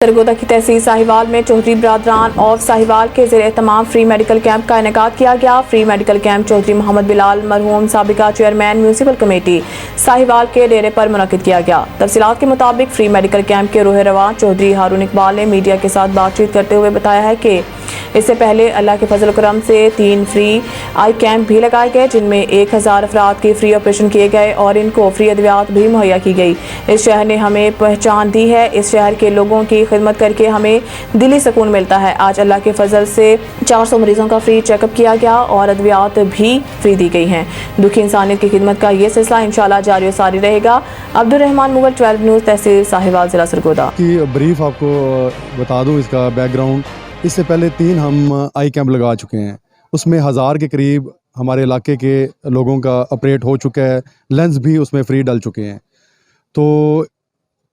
सरगोदा की तहसील साहिवाल में चौधरी बरादरान ऑफ साहिवाल के ज़ेर तमाम फ्री मेडिकल कैंप का इनेकाद किया गया। Free medical camp Chaudhary Mohammad Bilal मरहूम साबिका चेयरमैन म्यूनसिपल कमेटी साहिवाल के डेरे पर मुनक्किद किया गया। तफसीलात के मुताबिक फ्री मेडिकल कैंप के रूह रवां चौधरी हारून इकबाल ने मीडिया के साथ बातचीत करते हुए बताया है कि इससे पहले अल्लाह के फजल करम से 3 फ्री आई कैंप भी लगाए गए, जिनमें 1000 अफराद के फ्री ऑपरेशन किए गए और इनको फ्री अद्वियात भी मुहैया की गई। इस शहर ने हमें पहचान दी है। इस शहर के लोगों की खिदमत करके हमें दिली सुकून मिलता है। आज अल्लाह के फजल से 400 मरीजों का फ्री चेकअप किया गया और अद्वियात भी फ्री दी गई हैं। दुखी इंसानियत की खिदमत का ये सिलसिला इंशाअल्लाह जारी और सारी रहेगा। अब्दुल रहमान मुगल, 12 न्यूज़, तहसील साहिवाल, जिला सरगोदा की ब्रीफ आपको बता दूं इसका बैकग्राउंड। इससे पहले 3 हम आई कैंप लगा चुके हैं, उसमें 1000 के करीब हमारे इलाके के लोगों का ऑपरेट हो चुका है। लेंस भी उसमें फ्री डल चुके हैं। तो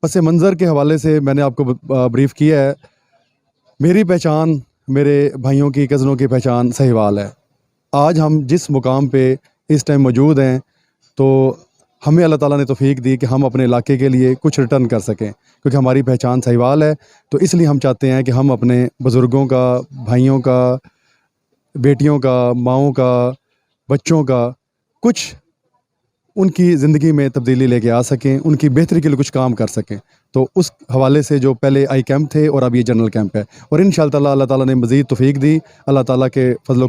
पस मंज़र के हवाले से मैंने आपको ब्रीफ़ किया है। मेरी पहचान, मेरे भाइयों की, कज़नों की पहचान साहिवाल है। आज हम जिस मुकाम पे इस टाइम मौजूद हैं, तो हमें अल्लाह ताला ने तौफ़ीक दी कि हम अपने इलाके के लिए कुछ रिटर्न कर सकें, क्योंकि हमारी पहचान साहिवाल है। तो इसलिए हम चाहते हैं कि हम अपने बुज़ुर्गों का, भाइयों का, बेटियों का, माँओं का, बच्चों का कुछ उनकी ज़िंदगी में तब्दीली लेके आ सकें, उनकी बेहतरी के लिए कुछ काम कर सकें। तो उस हवाले से जो पहले आई कैंप थे और अब ये जनरल कैंप है, और इंशाअल्लाह ताला अल्लाह ताला ने मज़ीद तौफ़ीक दी। अल्लाह ताला के फज़ल